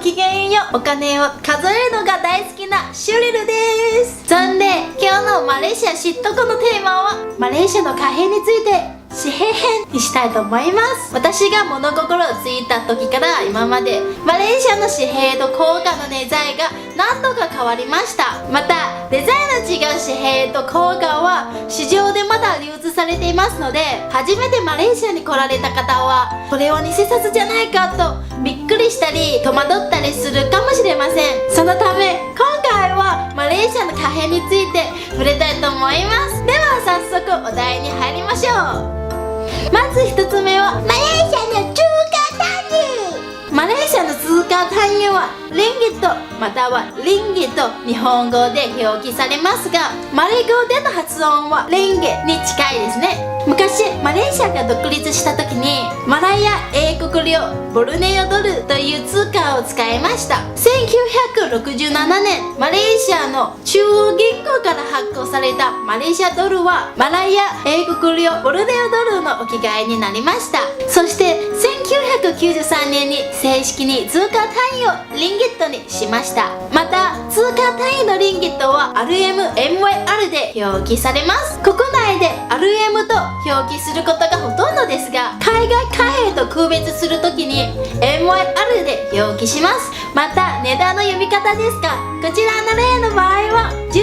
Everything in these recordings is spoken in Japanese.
きげんよう。お金を数えるのが大好きなシュリルです。そんで今日のマレーシア知っとこのテーマはマレーシアの貨幣について紙幣編にしたいと思います。私が物心をついた時から今までマレーシアの紙幣と硬貨のデザインが何度か変わりました。またデザインの違う紙幣と硬貨は市場でまだ流通されていますので、初めてマレーシアに来られた方はこれは偽札じゃないかとびっくりしたり戸惑ったりするかもしれません。そのため今回はマレーシアの貨幣について触れたいと思います。では早速お題に入りましょう。まず1つ目はマレーシアの通貨単位。マレーシアの通貨単位はリンギットまたはリンギと日本語で表記されますが、マレー語での発音はリンゲに近いですね。昔マレーシアが独立した時にマラヤ英国領ボルネオドルという通貨を使いました。1967年マレーシアの中央銀行から発行されたマレーシアドルはマラヤ英国領ボルネオドルの置き換えになりました。そして1993年に正式に通貨単位をリンギットにしました。また通貨単位のリンギットは RMMYR で表記されます。国内で RM と表記することがほとんどですが、海外貨幣と区別するときに MYR で表記します。また値段の読み方ですが、こちらの例の場合は13リ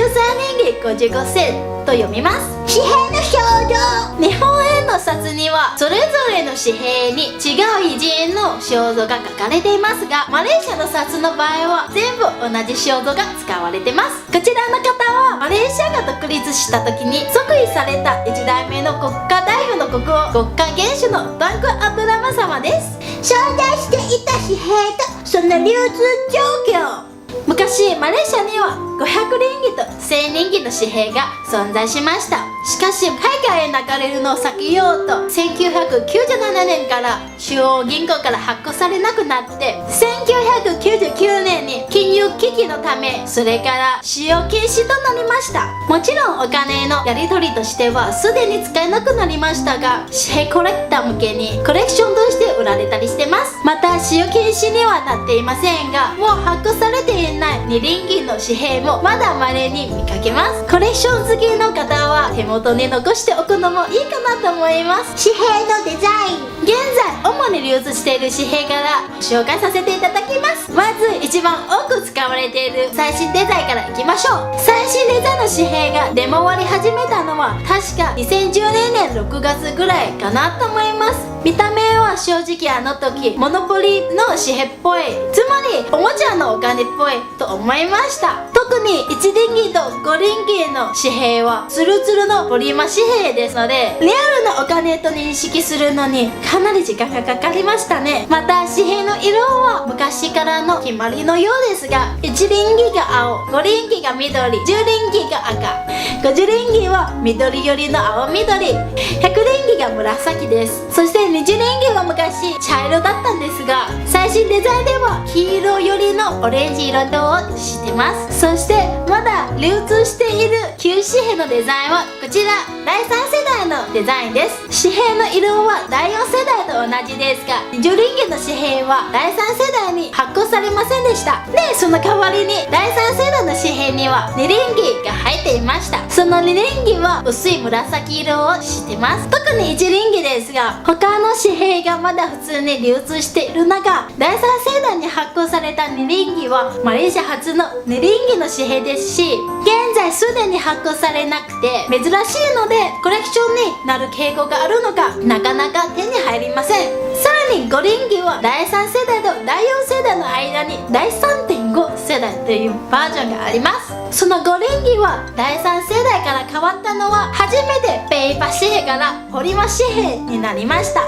ンギ55銭と読みます。紙幣の肖像。日本円の札にはそれぞれの紙幣に違う偉人の肖像が書かれていますが、マレーシアの札の場合は全部同じ肖像が使われてます。こちらの方はマレーシアが独立した時に即位された1代目の国家代表の国王国家元首のダンク・アブラマ様です。存在していた紙幣とその流通状況。昔マレーシアには500リンギと1000リンギの紙幣が存在しました。しかし海外へ流れるのを避けようと1997年から中央銀行から発行されなくなって1999年に金融危機のためそれから使用禁止となりました。もちろんお金のやり取りとしてはすでに使えなくなりましたが、紙幣コレクター向けにコレクションとして売られたりしてます。また使用禁止にはなっていませんが、もう発行されていない2リンギの紙幣もまだ稀に見かけます。コレクション好きの方は手元に残しておくのもいいかなと思います。紙幣のデザイン。現在主に流通している紙幣から紹介させていただきます。まず一番多く使われている最新デザインからいきましょう。最新デザインの紙幣が出回り始めたのは確か2010年6月ぐらいかなと思います。見た目は正直あの時モノポリの紙幣っぽい、つまりおもちゃのお金っぽいと思いました。特に1リンギと5リンギの紙幣はツルツルのポリマ紙幣ですので、リアルなお金と認識するのにかなり時間がかかりましたね。また紙幣の色は昔からの決まりのようですが、1リンギが青、5リンギが緑、10リンギが赤、50リンギは緑寄りの青緑、100リンギが紫です。そして20リンギは昔茶色だったんですが、最新デザインでは黄色寄りのオレンジ色としてます。そしてまだ流通している旧紙幣のデザインはこちら第3世代のデザインです。紙幣の色は第4世代と同じですが、20リンギの紙幣は第3世代に発行されませんでした。でその代わりに第3世代の紙幣には2リンギが入っていました。その2リンギは薄い紫色をしてます。特に1リンギですが、他の紙幣がまだ普通に流通している中、第3世代に発行された2リンギはマレーシア初の2リンギの紙幣ですし、現在すでに発行されなくて珍しいのでコレクションになる傾向があるのかなかなか手に入りません。さらに5リンギは第3世代と第4世代の間に第 3.5 世代というバージョンがあります。その5リンギは第3世代から変わったのは初めてペーパー紙幣からポリマ紙幣になりました。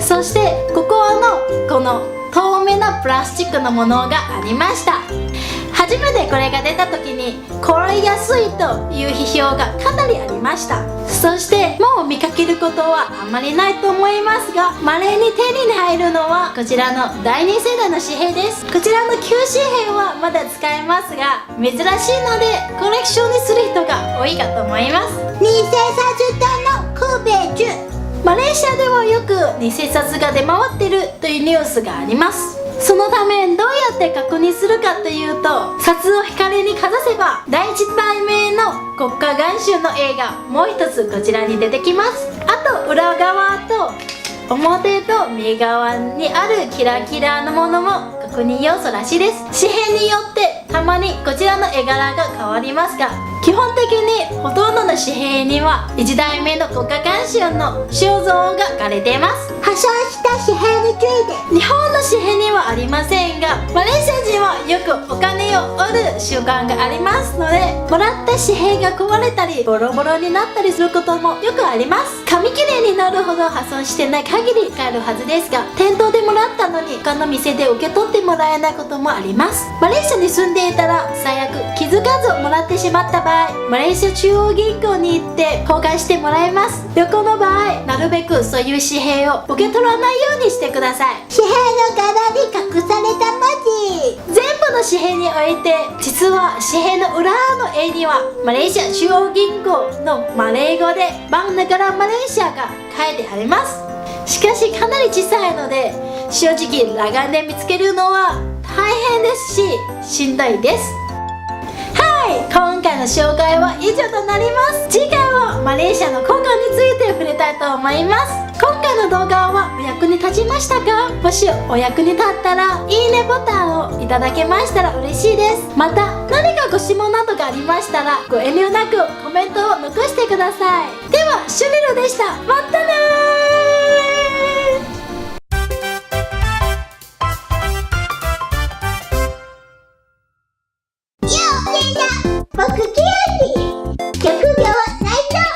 そしてこの透明なプラスチックのものがありました。初めてこれが出た時に凍りやすいという批評がかなりありました。そしてもう見かけることはあまりないと思いますが、稀に手に入るのはこちらの第2世代の紙幣です。こちらの旧紙幣はまだ使えますが珍しいのでコレクションにする人が多いかと思います。偽札との区別。マレーシアではよく偽札が出回ってるというニュースがあります。そのためどうやって確認するかというと、札を光にかざせば第1題名の国家元首の絵がもう一つこちらに出てきます。あと裏側と表と右側にあるキラキラのものも確認要素らしいです。紙幣によってたまにこちらの絵柄が変わりますが、基本的にほとんどの紙幣には1代目の国家元首の肖像が描かれています。破傷した紙幣について、日本の紙幣にはありませんが、マレーシア人はよくお金を折る習慣がありますので、もらった紙幣が壊れたりボロボロになったりすることもよくあります。紙切れになるほど破損してない限り使えるはずですが、店頭でもらったのに他の店で受け取ってもらえないこともあります。マレーシアに住んでいたら最悪気づかずもらってしまった場合、マレーシア中央銀行に行って交換してもらいます。旅行の場合、なるべくそういう紙幣を受け取らないようにしてください。紙幣の柄に隠された文字、全部の紙幣において、実は紙幣の裏の絵にはマレーシア中央銀行のマレー語でバンナガラマレーシアが書いてあります。しかしかなり小さいので、正直裸眼で見つけるのは大変ですし、しんどいです。はい、今回の紹介は以上となります。次回はマレーシアの国歌について触れたいと思います。今回の動画はお役に立ちましたか？もしお役に立ったらいいねボタンをいただけましたら嬉しいです。また何かご質問などがありましたらご遠慮なくコメントを残してください。ではシュリルでした。またね僕キューティー、職業は内藤、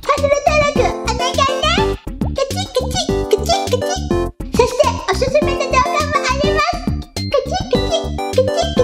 ハズレタラクお願いね。カチカチカチカチ、そしておすすめの動画もあります。カチカチカチカチ。